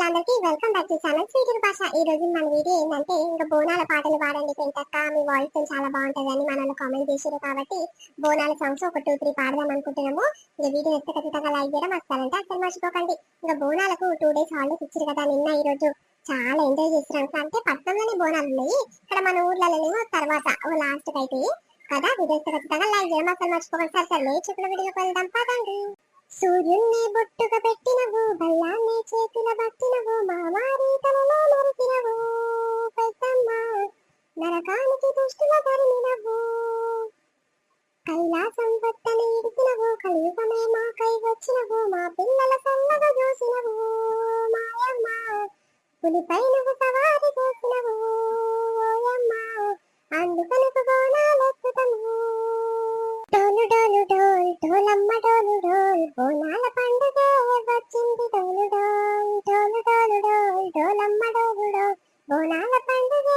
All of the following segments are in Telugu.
అందరికీ welcome back to channel sweety భాష. ఈ రోజు మన వీడియో ఏంటంటే ఇంకా బోనాల పాటలు పాడండి పెంటక్క, మీ వాయిస్ చాలా బాగుంటుందని మనల్ని కామెంట్ చేశారు కాబట్టి బోనాల సాంగ్స్ ఒక 2-3 పాడదాం అనుకుంటున్నాము. ఇంకా వీడియో ఎంత ఖచ్చితంగా లైక్ చేయడం అస్సలంటే అసలు మర్చిపోకండి. ఇంకా బోనాలకు 2 days హాలిడేస్ ఇచ్చారు కదా, నిన్న ఈ రోజు చాలా ఎంజాయ్ చేస్తున్నాం. అంటే పట్టణంలోనే బోనాలు ఉన్నాయి, ఇక్కడ మన ఊర్లలోనేమో తర్వాత లాస్ట్ అయితే కదా. వీడియో ఎంత ఖచ్చితంగా లైక్ చేయడం అసలు మర్చిపోకండి. సరే చెప్పిన వీడియోకి వెళ్దాం పదండి. సూర్యున్నే బొట్టుగా పెట్టినవు, బల్లాన్నే చేతుల బట్టినవు, మామారి తలలో నరికినవు పెద్దమ్మ, నరకానికి దుష్టుల తరిమినవు, కైలాసం పట్టని ఇడిసినవు, కలియుగమే మా కై వచ్చినవు, మా పిల్లల సల్లగా చూసినవు మాయమ్మ, పులిపై నువ్వు సవారి చేసినవు ఓయమ్మ, అందుకనుకు బోనాలెత్తుతము. డోలు డోలు డోల్ డోలమ్మ డోలు డోల్, బోనాల పండుగ వచ్చింది డోలు డోల్, డోలు డోలు డోల్ డోలమ్మ డోలు డోల్, బోనాల పండుగ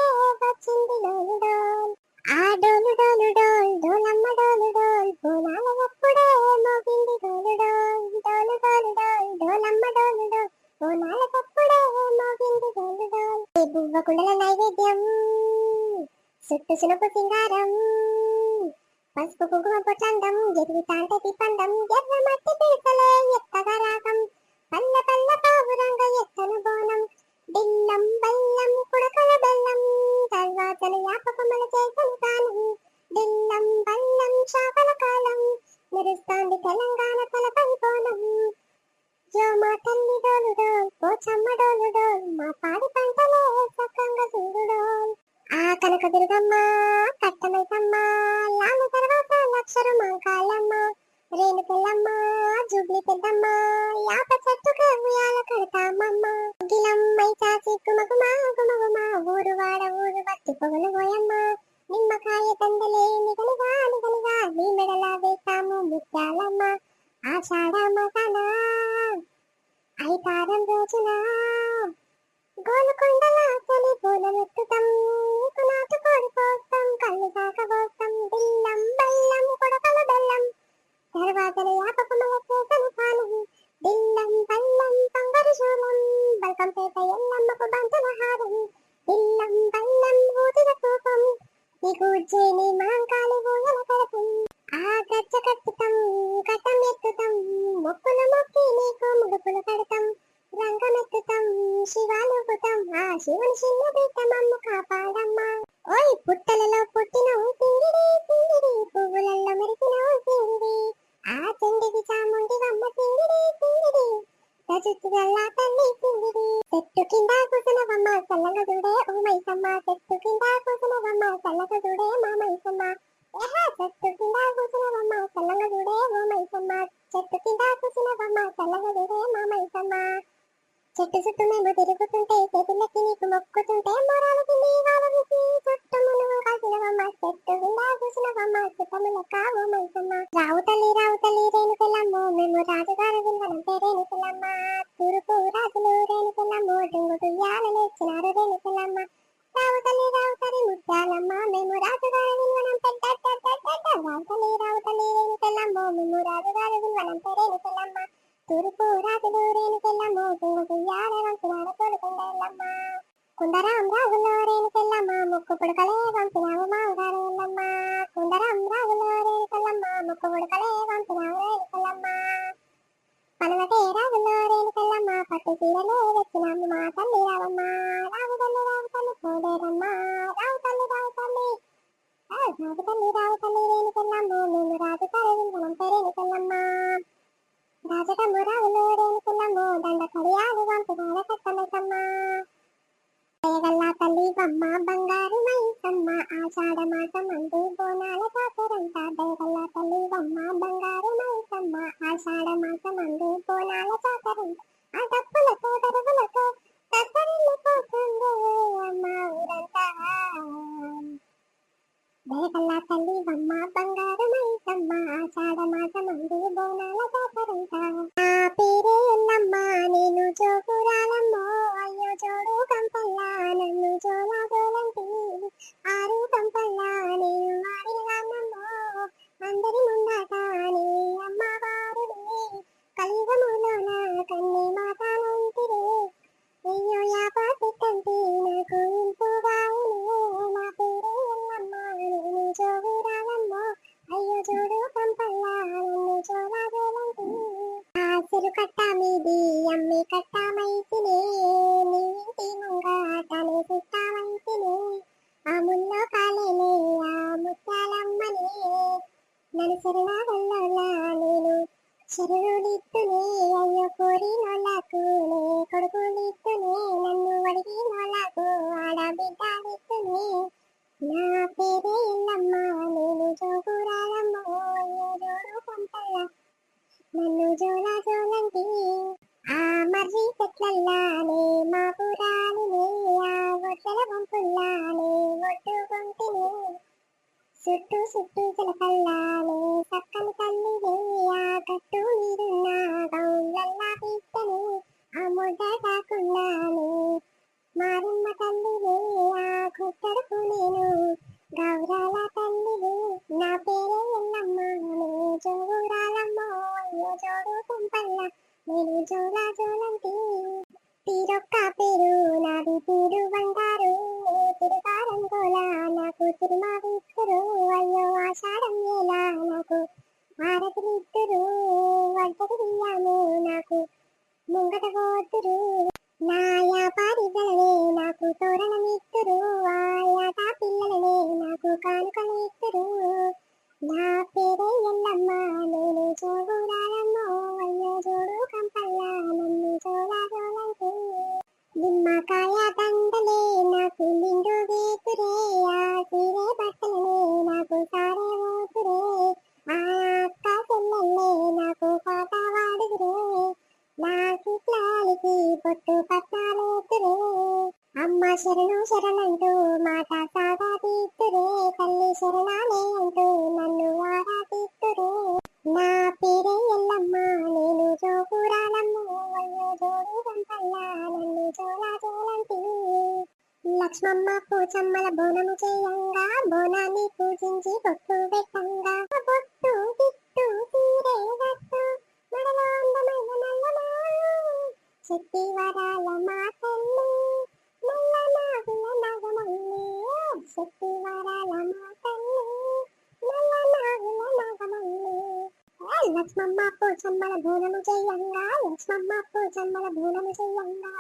వచ్చింది డోలు డోల్. ఆ డోలు డోలు డోల్ డోలమ్మ డోలు డోల్, బోనాల అప్పుడే మోగింది డోలు డోల్, డోలు డోలు డోల్ డోలమ్మ డోలు డోల్, బోనాల అప్పుడే మోగింది డోలు డోల్. బువ్వ కుండల నైవేద్యం, సుట్టు సునుపు సింగారం, పసుపు కుంకుమ పొట్లందం, ఎదురు తాంటకి పందం, ఎర్ర మట్టి పీసలే ఎత్తగా రాగం, పల్ల పల్ల పావురంగ ఎత్తను బోనం, బిల్లం బెల్లం కుడకల బెల్లం, తర్వాతను యాపకమల చేసను కాలం, బిల్లం బెల్లం చాపల కాలం, మెరుస్తాంది తెలంగాణ తలపై బోనం. జో మా తల్లి డోలు డోల్, పోచమ్మ డోలు డోల్, మా పాడి పంటలే సక్కంగా చూడు డోల్. ఆ కనక దుర్గమ్మ, కట్టమైతమ్మ, లాల తర్వాత లక్షరు మాంకాలమ్మ, రేణుకెళ్ళమ్మ, జూబ్లీ పెద్దమ్మ, యాప చెట్టుకు ఉయ్యాల కడతామమ్మ, గిలమ్మై చాచి గుమగుమ గుమగుమ, ఊరు వాడ ఊరు బట్టి పొగలు పోయమ్మ, నిమ్మకాయ తండలే నిగలిగా నిగలిగా, నీ మెడల వేస్తాము ముత్యాలమ్మ. ఆషాఢ మసాల ఐతారం రోజున గోలుకొండల తొలి పూలమెత్తుతాం, నీకు నాటు కోడి పోస్తాం, కళ్ళు సాక పోస్తాం, బిల్లం బెల్లం కొడకల బెల్లం, తర్వాతను యాపకమల చేసను పానం, బిల్లం బెల్లం బంగారు శూలం, బల్కం పేట ఎల్లమ్మకు బంతుల హారం, బిల్లం బెల్లం ఊదిన కోపం, నీకు ఉజ్జయిని మాంకాలి ఊయల కడతం. ఆ గజ్జ కట్టుతాం, కట్టం ఎత్తుతాం, మొక్కులు మొక్కి నీకు ముడుపులు కడతాం, రంగమెత్తుతాం, శివాలుపుతాం, ఆ శివుని చిన్న బిడ్డ మమ్ము కాపాడమ్మా. ఓయ్ పుట్టలలో పుట్టినవు సింగిడి సింగిడి, పువ్వులలో మెరిసినవు సింగిడి, ఆ చెండికి చాముండి వమ్మ సింగిడి సింగిడి, రజుతుగల్లా తల్లి సింగిడి, చెట్టు కింద కూసునవమ్మ చల్లగా చూడే ఓ మైసమ్మ, చెట్టు కింద కూసునవమ్మ చల్లగా చూడే మా మైసమ్మ, చెట్టు కింద కూసునవమ్మ చల్లగా చూడే ఓ మైసమ్మ, చెట్టు కింద కూసునవమ్మ చల్లగా చూడే మా మైసమ్మ. చెట్టు చుట్టూ మేము తిరుగుతుంటే, చేతులకి నీకు మొక్కుతుంటే, మొరాలకి నీ వాళ్ళు రుచి చుట్టూ మునుగు కాసినవమ్మ, చెట్టు కింద కూసినవమ్మ చుట్టము లెక్క ఓ మైసమ్మ. రావు తల్లి రేణుకెళ్ళమ్మో, మేము రాజుగారు విల్వనం రేణుకెళ్ళమ్మ, తూర్పు రాజులు రేణుకెళ్ళమ్మో, డుంగు దుయ్యాలనేచ్చినారు రేణుకెళ్ళమ్మ. రావు తల్లి ముత్యాలమ్మ, మేము రాజుగారు విల్వనం పెద్ద రావు తల్లి రేణుకెళ్ళమ్మో, మేము రాజుగారు విల్వనం రేణుకెళ్ళమ్మ, తూర్పు రాజులు రేణుకెళ్ళమ్మో, డుంగు దుయ్యాల వంచినారు తోలుకొండెల్లమ్మ. కుందరాం రాజులో రేణుకెళ్ళమ్మ, ముక్కు పుడకలే వంచినావు మాంగారు ఎల్లమ్మ, కుందరాం రాజులో రేణుకెళ్ళమ్మ, ముక్కు పుడకలే వంచినావు రేణుకెళ్ళమ్మ. పనవటే రాజులో రేణుకెళ్ళమ్మ, పట్టు చీరలే తెచ్చినాము మా తల్లి రావమ్మ, రావు తల్లి పోలేరమ్మ, రావు తల్లి రేణుకెళ్ళమ్మో, మేము రాజు కరవించనంత రేణుకెళ్ళమ్మ. రాజకమ్మ రావులో రేణుకెళ్ళమ్మో, దండ కడియాలు వంపుదాల కట్టమైతమ్మ, దయగల్లా తల్లి బొమ్మ బంగారు మైసమ్మ, ఆషాఢ మాసం అందు బోనాల జాతరంట, దయగల్లా తల్లి బొమ్మ బంగారు మైసమ్మ, ఆషాఢ మాసం అందు బోనాల జాతరంట, ఆ డప్పులతో దరువులతో దద్దరిల్లిపోతుందో అమ్మ ఊరంతా, దయగల్లా తల్లి బొమ్మ బంగారు మైసమ్మ, ఆషాఢ మాసం అందు బోనాల జాతరంట. నా పేరే ఎల్లమ్మ, నేను జోగురాలమ్మో, అయ్యో జోడు కంపల్లానమ్మ, బొట్లల్లానే మా పురాణిని ఆ బొట్ల వంపుల్లానే ఒడ్డుకుంటిని చుట్టూ చుట్టూ చిలకల్లానే చక్కని తల్లిని ఆ కట్టు మీరున్న గౌలల్లా పిట్టని ఆ ముద్ద కాకున్నానే మారమ్మ తల్లిని ఆ కొట్టడుకు నేను గౌరాల తల్లిని నా పేరే ఎల్లమ్మ నే జోగురాలమ్మ అయ్యో జోడు కుంపల్ల నేను జోలా జోలంటి తీరొక్క పేరు నాది తీరు బంగారు తిరుగారంగోలా నాకు తిరుమావిస్తురు అయ్యో ఆషాఢం ఎలా నాకు భారతులిద్దురు వంటకు బియ్యము నాకు ముంగట పోతురు నా వ్యాపారి గలనే నాకు తోరణమిత్తురు ఆయాట పిల్లలనే నాకు కానుకలిత్తురు నా పేరే ఎల్లమ్మ నేను జోగురాలమ్మ అయ్యో జోడు కంపల్ల నన్ను జోలా జోలంటే నిమ్మకాయ దండలే నాకు నిండు వేతురే ఆ సీరే బట్టలనే నాకు సారే ఓతురే ఆ అక్క చెల్లెల్లే నాకు పాట వాడుదురే నా కిట్లాలికి పొట్టు పట్టాలేతురే అమ్మ శరణు శరణంటూ మాట సాగా తీస్తురే తల్లి శరణాలే అంటూ నన్ను ఆరాధిస్తురే నా పేరే ఎల్లమ్మ నేను జోగురాలమ్మ అయ్యో జోడు గంపల్లా నన్ను జోలా జోలంటి లక్ష్మమ్మ పూచమ్మల బోనము చేయంగా బోనాన్ని పూజించి బొట్టు పెట్టంగా బొట్టు గిట్టు తీరే గట్టు మడలో అందమైన నల్లనా శక్తి వరాల మా తల్లి నల్ల నాగుల నాగమల్లి శక్తి వరాల మా తల్లి నల్ల నాగుల నాగమల్లి లక్ష్మమ్మ పూచమ్మల బోనము చేయంగా లక్ష్మమ్మ పూచమ్మల బోనము చేయంగా